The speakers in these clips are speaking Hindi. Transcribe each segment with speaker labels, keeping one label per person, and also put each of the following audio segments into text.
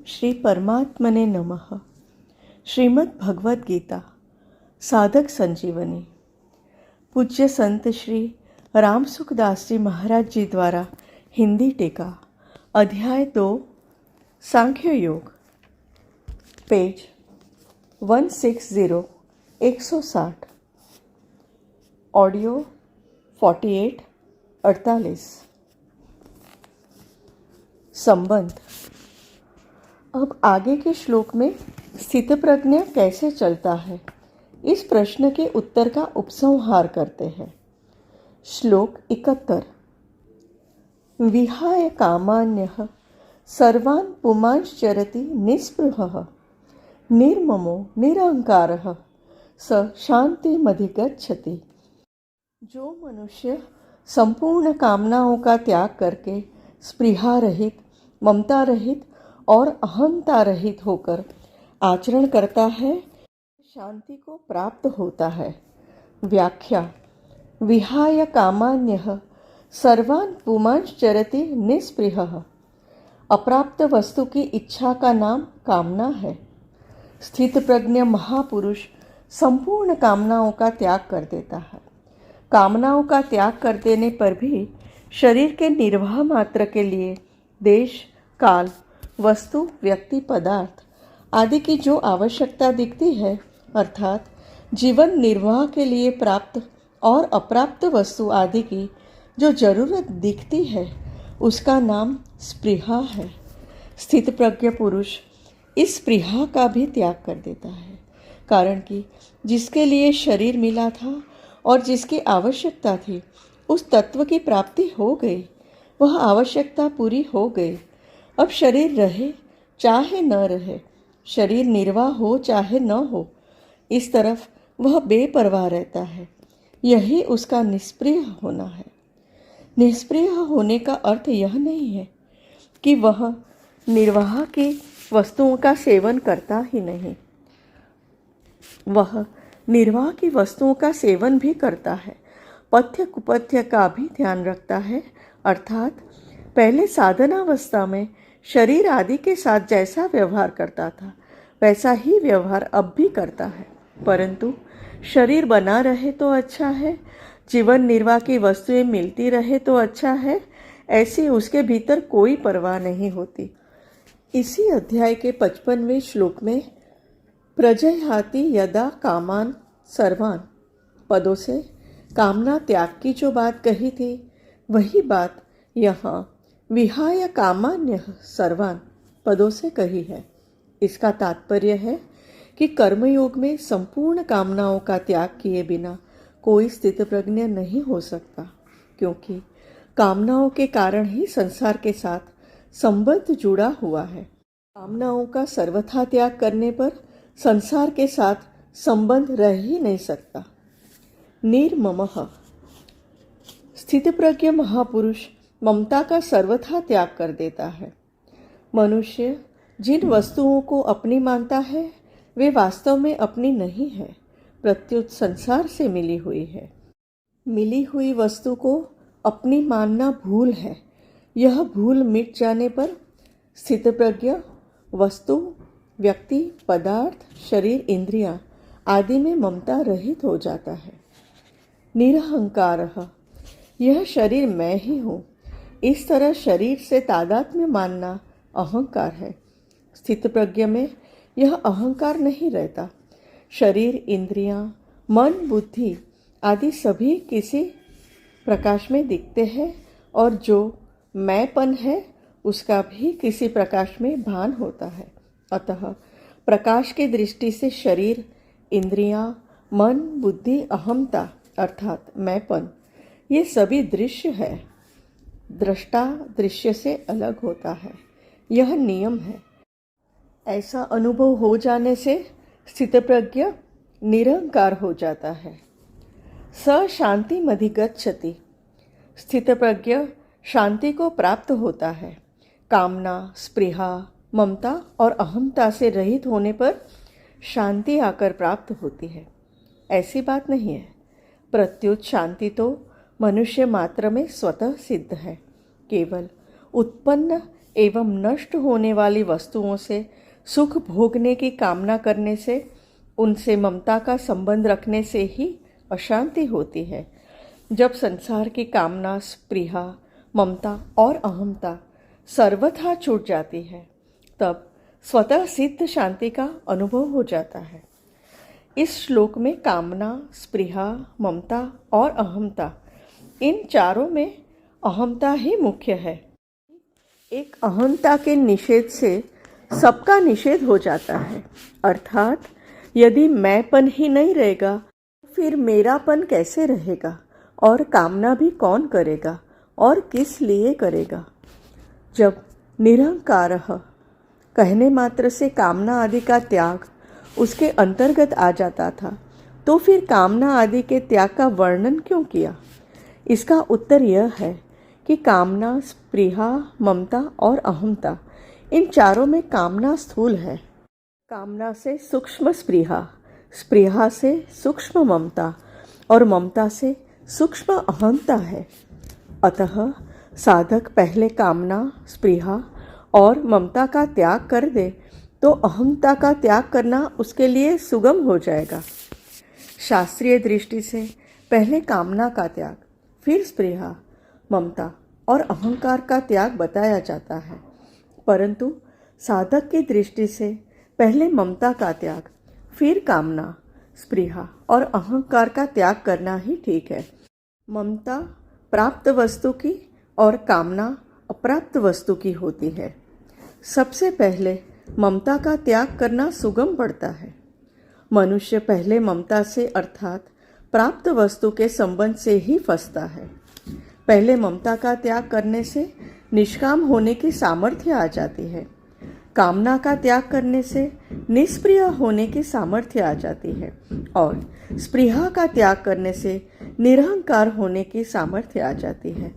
Speaker 1: श्री परमात्मने नमः। श्रीमद् भगवद गीता साधक संजीवनी। पूज्य संत श्री राम सुखदास जी महाराज जी द्वारा हिंदी टीका। अध्याय 2 सांख्य योग, पेज 160 160, ऑडियो 48 संबंध। अब आगे के श्लोक में स्थित प्रज्ञ कैसे चलता है, इस प्रश्न के उत्तर का उपसंहार करते हैं। श्लोक 71। विहाय कामान्यः सर्वान् पुमांश्चरति निःस्पृहः निर्ममो निरहंकारः स शान्तिमधिगच्छति। जो मनुष्य संपूर्ण कामनाओं का त्याग करके स्पृहा रहित, ममता रहित और अहंता रहित होकर आचरण करता है, शांति को प्राप्त होता है। व्याख्या। विहाय कामान्यः सर्वान् पुमांश्चरति निःस्पृहः। अप्राप्त वस्तु की इच्छा का नाम कामना है। स्थित प्रज्ञ महापुरुष संपूर्ण कामनाओं का त्याग कर देता है। कामनाओं का त्याग कर देने पर भी शरीर के निर्वाह मात्र के लिए देश, काल, वस्तु, व्यक्ति, पदार्थ आदि की जो आवश्यकता दिखती है, अर्थात जीवन निर्वाह के लिए प्राप्त और अप्राप्त वस्तु आदि की जो जरूरत दिखती है, उसका नाम स्पृहा है। स्थित प्रज्ञ पुरुष इस स्पृहा का भी त्याग कर देता है, कारण कि जिसके लिए शरीर मिला था और जिसकी आवश्यकता थी, उस तत्व की प्राप्ति हो गई। वह आवश्यकता पूरी हो गई। अब शरीर रहे चाहे न रहे, शरीर निर्वाह हो चाहे न हो, इस तरफ वह बेपरवाह रहता है। यही उसका निष्प्रिय होना है। निष्प्रिय होने का अर्थ यह नहीं है कि वह निर्वाह की वस्तुओं का सेवन करता ही नहीं, वह निर्वाह की वस्तुओं का सेवन भी करता है। पथ्य कुपथ्य का भी ध्यान रखता है, अर्थात पहले साधनावस्था में शरीर आदि के साथ जैसा व्यवहार करता था, वैसा ही व्यवहार अब भी करता है। परंतु शरीर बना रहे तो अच्छा है, जीवन निर्वाह की वस्तुएं मिलती रहे तो अच्छा है, ऐसी उसके भीतर कोई परवाह नहीं होती। इसी अध्याय के 55वें श्लोक में प्रजहाति यदा कामान सर्वान पदों से कामना त्याग की जो बात कही थी, वही बात यहाँ विहाय कामान्यः सर्वान पदों से कही है। इसका तात्पर्य है कि कर्मयोग में संपूर्ण कामनाओं का त्याग किए बिना कोई स्थित प्रज्ञ नहीं हो सकता, क्योंकि कामनाओं के कारण ही संसार के साथ संबंध जुड़ा हुआ है। कामनाओं का सर्वथा त्याग करने पर संसार के साथ संबंध रह ही नहीं सकता। निर्ममः। स्थित प्रज्ञ महापुरुष ममता का सर्वथा त्याग कर देता है। मनुष्य जिन वस्तुओं को अपनी मानता है, वे वास्तव में अपनी नहीं है, प्रत्युत संसार से मिली हुई है। मिली हुई वस्तु को अपनी मानना भूल है। यह भूल मिट जाने पर स्थित प्रज्ञ वस्तु, व्यक्ति, पदार्थ, शरीर, इंद्रियां आदि में ममता रहित हो जाता है। निरहंकारः। यह शरीर मैं ही हूँ, इस तरह शरीर से तादात्म्य मानना अहंकार है। स्थित प्रज्ञ में यह अहंकार नहीं रहता। शरीर, इंद्रियां, मन, बुद्धि आदि सभी किसी प्रकाश में दिखते हैं, और जो मैंपन है उसका भी किसी प्रकाश में भान होता है। अतः प्रकाश की दृष्टि से शरीर, इंद्रियां, मन, बुद्धि, अहमता अर्थात मैंपन, ये सभी दृश्य है। दृष्टा दृश्य से अलग होता है, यह नियम है। ऐसा अनुभव हो जाने से स्थित प्रज्ञ निरंकार हो जाता है। स शान्तिमधिगच्छति। स्थित प्रज्ञ शांति को प्राप्त होता है। कामना, स्पृहा, ममता और अहंता से रहित होने पर शांति आकर प्राप्त होती है, ऐसी बात नहीं है। प्रत्युत शांति तो मनुष्य मात्र में स्वतः सिद्ध है। केवल उत्पन्न एवं नष्ट होने वाली वस्तुओं से सुख भोगने की कामना करने से, उनसे ममता का संबंध रखने से ही अशांति होती है। जब संसार की कामना, स्पृहा, ममता और अहंता सर्वथा छूट जाती है, तब स्वतः सिद्ध शांति का अनुभव हो जाता है। इस श्लोक में कामना, स्पृहा, ममता और अहंता, इन चारों में अहंता ही मुख्य है। एक अहंता के निषेध से सबका निषेध हो जाता है। अर्थात यदि मैंपन ही नहीं रहेगा, फिर मेरापन कैसे रहेगा, और कामना भी कौन करेगा और किस लिए करेगा। जब निरहंकारः कहने मात्र से कामना आदि का त्याग उसके अंतर्गत आ जाता था, तो फिर कामना आदि के त्याग का वर्णन क्यों किया? इसका उत्तर यह है कि कामना, स्पृहा, ममता और अहंता, इन चारों में कामना स्थूल है। कामना से सूक्ष्म स्पृहा, स्पृहा से सूक्ष्म ममता और ममता से सूक्ष्म अहंता है। अतः साधक पहले कामना, स्पृहा और ममता का त्याग कर दे तो अहंता का त्याग करना उसके लिए सुगम हो जाएगा। शास्त्रीय दृष्टि से पहले कामना का त्याग, फिर स्पृहा, ममता और अहंकार का त्याग बताया जाता है, परंतु साधक की दृष्टि से पहले ममता का त्याग, फिर कामना, स्पृहा और अहंकार का त्याग करना ही ठीक है। ममता प्राप्त वस्तु की और कामना अप्राप्त वस्तु की होती है। सबसे पहले ममता का त्याग करना सुगम पड़ता है। मनुष्य पहले ममता से अर्थात प्राप्त वस्तु के संबंध से ही फंसता है। पहले ममता का त्याग करने से निष्काम होने की सामर्थ्य आ जाती है। कामना का त्याग करने से निष्प्रिय होने की सामर्थ्य आ जाती है और स्पृहा का त्याग करने से निरहंकार होने की सामर्थ्य आ जाती है।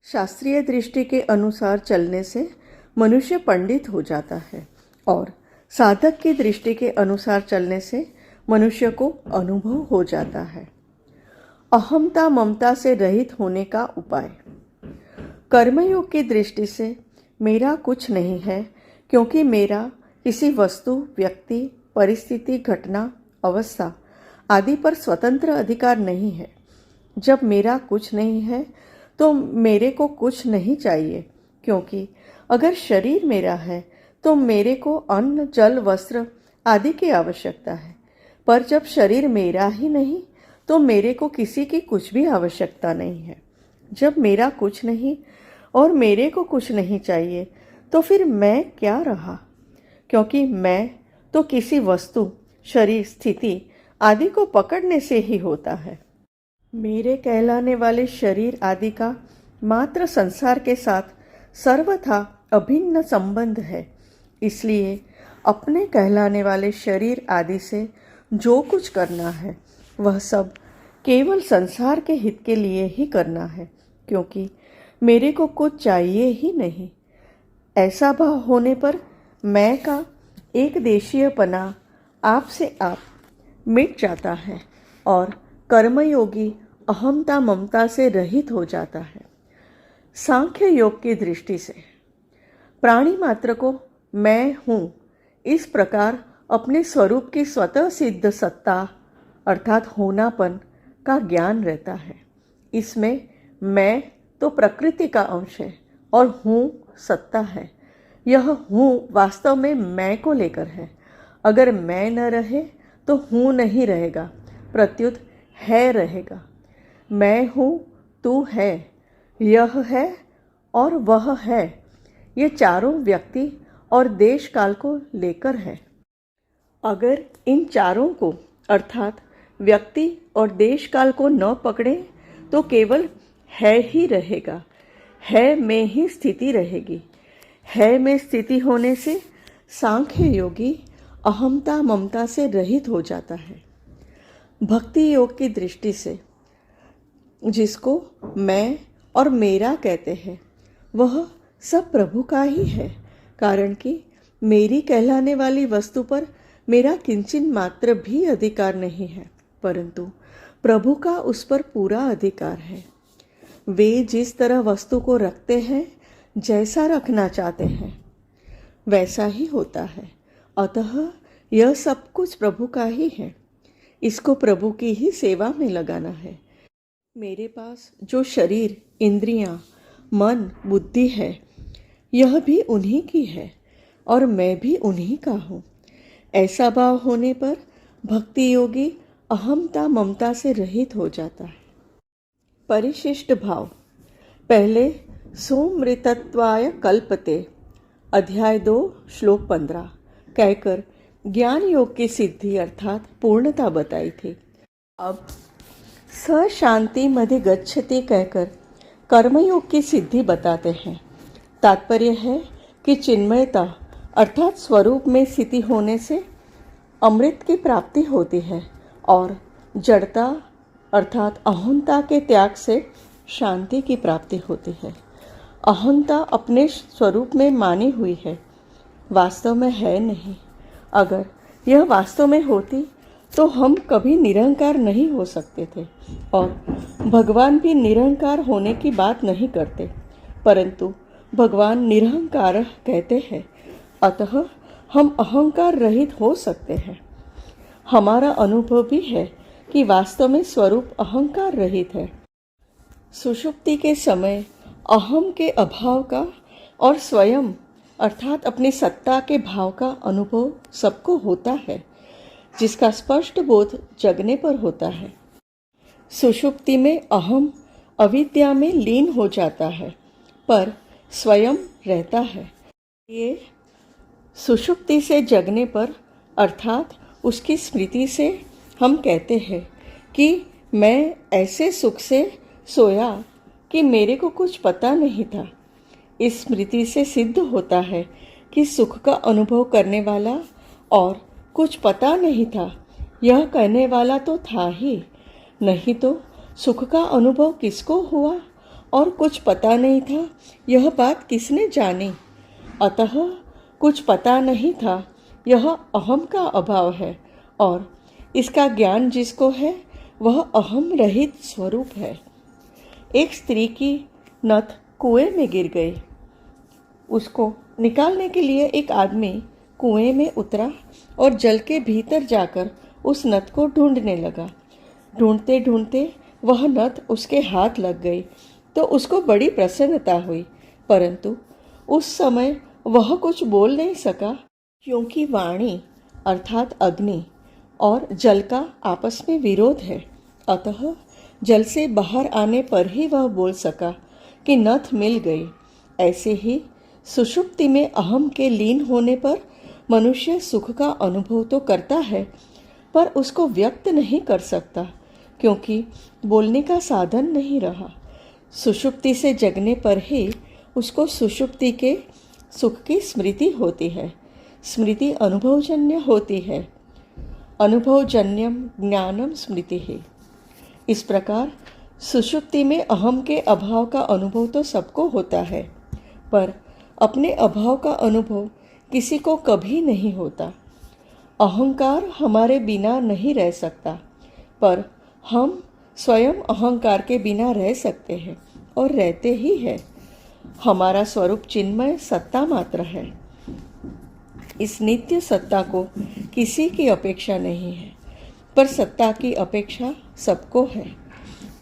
Speaker 1: शास्त्रीय दृष्टि के अनुसार चलने से मनुष्य पंडित हो जाता है और साधक की दृष्टि के अनुसार चलने से मनुष्य को अनुभव हो जाता है। अहंता ममता से रहित होने का उपाय। कर्मयोग की दृष्टि से मेरा कुछ नहीं है, क्योंकि मेरा किसी वस्तु, व्यक्ति, परिस्थिति, घटना, अवस्था आदि पर स्वतंत्र अधिकार नहीं है। जब मेरा कुछ नहीं है तो मेरे को कुछ नहीं चाहिए, क्योंकि अगर शरीर मेरा है तो मेरे को अन्न, जल, वस्त्र आदि की आवश्यकता है। पर जब शरीर मेरा ही नहीं तो मेरे को किसी की कुछ भी आवश्यकता नहीं है। जब मेरा कुछ नहीं और मेरे को कुछ नहीं चाहिए तो फिर मैं क्या रहा? क्योंकि मैं तो किसी वस्तु, शरीर, स्थिति आदि को पकड़ने से ही होता है। मेरे कहलाने वाले शरीर आदि का मात्र संसार के साथ सर्वथा अभिन्न संबंध है। इसलिए अपने कहलाने वाले शरीर आदि से जो कुछ करना है वह सब केवल संसार के हित के लिए ही करना है, क्योंकि मेरे को कुछ चाहिए ही नहीं। ऐसा भाव होने पर मैं का एक देशीयपना आप से आप मिट जाता है और कर्मयोगी अहंता ममता से रहित हो जाता है। सांख्य योग की दृष्टि से प्राणी मात्र को मैं हूँ इस प्रकार अपने स्वरूप की स्वतः सिद्ध सत्ता अर्थात होनापन का ज्ञान रहता है। इसमें मैं तो प्रकृति का अंश है और हूँ सत्ता है। यह हूँ वास्तव में मैं को लेकर है। अगर मैं न रहे तो हूँ नहीं रहेगा, प्रत्युत है रहेगा। मैं हूँ, तू है, यह है और वह है, ये चारों व्यक्ति और देश काल को लेकर है। अगर इन चारों को अर्थात व्यक्ति और देश काल को न पकड़े तो केवल है ही रहेगा। है में ही स्थिति रहेगी। है में स्थिति होने से सांख्य योगी अहमता ममता से रहित हो जाता है। भक्ति योग की दृष्टि से जिसको मैं और मेरा कहते हैं वह सब प्रभु का ही है, कारण कि मेरी कहलाने वाली वस्तु पर मेरा किंचित मात्र भी अधिकार नहीं है, परंतु प्रभु का उस पर पूरा अधिकार है। वे जिस तरह वस्तु को रखते हैं जैसा रखना चाहते हैं वैसा ही होता है। अतः यह सब कुछ प्रभु का ही है, इसको प्रभु की ही सेवा में लगाना है। मेरे पास जो शरीर, इंद्रियां, मन, बुद्धि है, यह भी उन्हीं की है और मैं भी उन्हीं का हूँ। ऐसा भाव होने पर भक्ति योगी अहमता ममता से रहित हो जाता है। परिशिष्ट भाव। पहले सोमृतत्वाय कल्पते, अध्याय 2 श्लोक 15 कहकर ज्ञान योग की सिद्धि अर्थात पूर्णता बताई थी। अब स शांति मधि गच्छति कहकर कर्मयोग की सिद्धि बताते हैं। तात्पर्य है कि चिन्मयता अर्थात स्वरूप में स्थिति होने से अमृत की प्राप्ति होती है और जड़ता अर्थात अहंता के त्याग से शांति की प्राप्ति होती है। अहंता अपने स्वरूप में मानी हुई है, वास्तव में है नहीं। अगर यह वास्तव में होती तो हम कभी निरंकार नहीं हो सकते थे और भगवान भी निरंकार होने की बात नहीं करते, परंतु भगवान निरहंकार कहते हैं। अतः हम अहंकार रहित हो सकते हैं। हमारा अनुभव भी है कि वास्तव में स्वरूप अहंकार रहित है। सुषुप्ति के समय अहम के अभाव का और स्वयं अर्थात अपनी सत्ता के भाव का अनुभव सबको होता है, जिसका स्पष्ट बोध जगने पर होता है। सुषुप्ति में अहम अविद्या में लीन हो जाता है पर स्वयं रहता है। ये सुषुप्ति से जगने पर अर्थात उसकी स्मृति से हम कहते हैं कि मैं ऐसे सुख से सोया कि मेरे को कुछ पता नहीं था। इस स्मृति से सिद्ध होता है कि सुख का अनुभव करने वाला और कुछ पता नहीं था, यह कहने वाला तो था ही नहीं, तो सुख का अनुभव किसको हुआ और कुछ पता नहीं था, यह बात किसने जानी। अतः कुछ पता नहीं था, यह अहम का अभाव है और इसका ज्ञान जिसको है वह अहम रहित स्वरूप है। एक स्त्री की नथ कुएं में गिर गई। उसको निकालने के लिए एक आदमी कुएं में उतरा और जल के भीतर जाकर उस नथ को ढूंढने लगा। ढूंढते ढूंढते वह नथ उसके हाथ लग गई तो उसको बड़ी प्रसन्नता हुई, परंतु उस समय वह कुछ बोल नहीं सका, क्योंकि वाणी अर्थात अग्नि और जल का आपस में विरोध है। अतः जल से बाहर आने पर ही वह बोल सका कि नथ मिल गई। ऐसे ही सुषुप्ति में अहम के लीन होने पर मनुष्य सुख का अनुभव तो करता है पर उसको व्यक्त नहीं कर सकता, क्योंकि बोलने का साधन नहीं रहा। सुषुप्ति से जगने पर ही उसको सुषुप्ति के सुख की स्मृति होती है। स्मृति अनुभवजन्य होती है, अनुभवजन्यम ज्ञानम स्मृति है। इस प्रकार सुषुप्ति में अहम के अभाव का अनुभव तो सबको होता है, पर अपने अभाव का अनुभव किसी को कभी नहीं होता। अहंकार हमारे बिना नहीं रह सकता, पर हम स्वयं अहंकार के बिना रह सकते हैं और रहते ही हैं। हमारा स्वरूप चिन्मय सत्ता मात्र है। इस नित्य सत्ता को किसी की अपेक्षा नहीं है, पर सत्ता की अपेक्षा सबको है।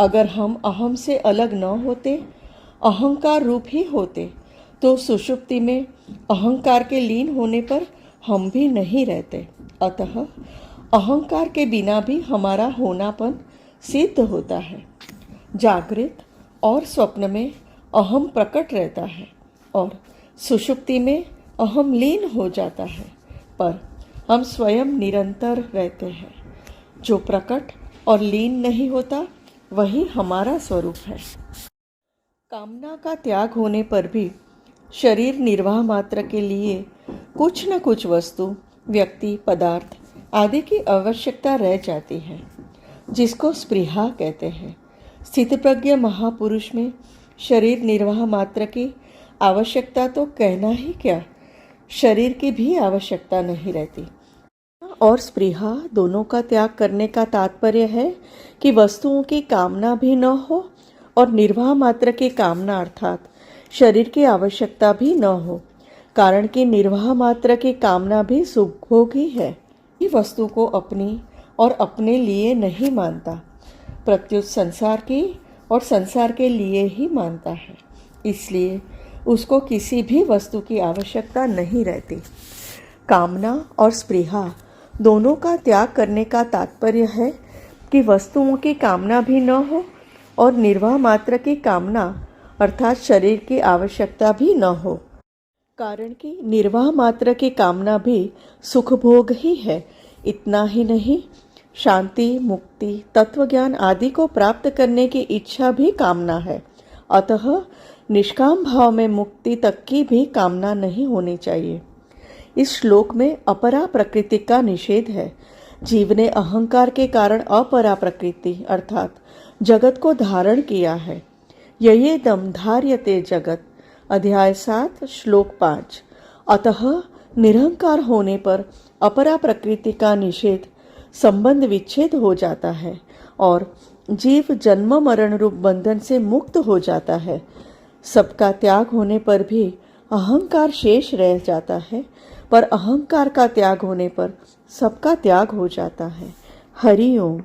Speaker 1: अगर हम अहम से अलग न होते, अहंकार रूप ही होते, तो सुषुप्ति में अहंकार के लीन होने पर हम भी नहीं रहते। अतः अहंकार के बिना भी हमारा होनापन सिद्ध होता है। जागृत और स्वप्न में अहम प्रकट रहता है और सुषुप्ति में अहम लीन हो जाता है, पर हम स्वयं निरंतर रहते हैं। जो प्रकट और लीन नहीं होता वही हमारा स्वरूप है। कामना का त्याग होने पर भी शरीर निर्वाह मात्र के लिए कुछ न कुछ वस्तु, व्यक्ति, पदार्थ आदि की आवश्यकता रह जाती है, जिसको स्पृहा कहते हैं। स्थितप्रज्ञ महापुरुष में शरीर निर्वाह मात्र की आवश्यकता तो कहना ही क्या, शरीर की भी आवश्यकता नहीं रहती। और स्पृहा दोनों का त्याग करने का तात्पर्य है कि वस्तुओं की कामना भी न हो और निर्वाह मात्र की कामना अर्थात शरीर की आवश्यकता भी न हो, कारण कि निर्वाह मात्र की कामना भी सुखभोग ही है। ये वस्तु को अपनी और अपने लिए नहीं मानता, प्रत्युत संसार की और संसार के लिए ही मानता है। इसलिए उसको किसी भी वस्तु की आवश्यकता नहीं रहती। कामना और स्पृहा दोनों का त्याग करने का तात्पर्य है कि वस्तुओं की कामना भी न हो और निर्वाह मात्र की कामना अर्थात शरीर की आवश्यकता भी न हो, कारण कि निर्वाह मात्र की कामना भी सुखभोग ही है। इतना ही नहीं, शांति, मुक्ति, तत्वज्ञान आदि को प्राप्त करने की इच्छा भी कामना है। अतः निष्काम भाव में मुक्ति तक की भी कामना नहीं होनी चाहिए। इस श्लोक में अपरा प्रकृति का निषेध है। जीव ने अहंकार के कारण अपरा प्रकृति अर्थात जगत को धारण किया है। ययेदं धार्यते जगत, अध्याय 7 श्लोक 5। अतः निरहंकार होने पर अपरा प्रकृति का निषेध, संबंध विच्छेद हो जाता है और जीव जन्म मरण रूप बंधन से मुक्त हो जाता है। सबका त्याग होने पर भी अहंकार शेष रह जाता है, पर अहंकार का त्याग होने पर सबका त्याग हो जाता है। हरि ओम।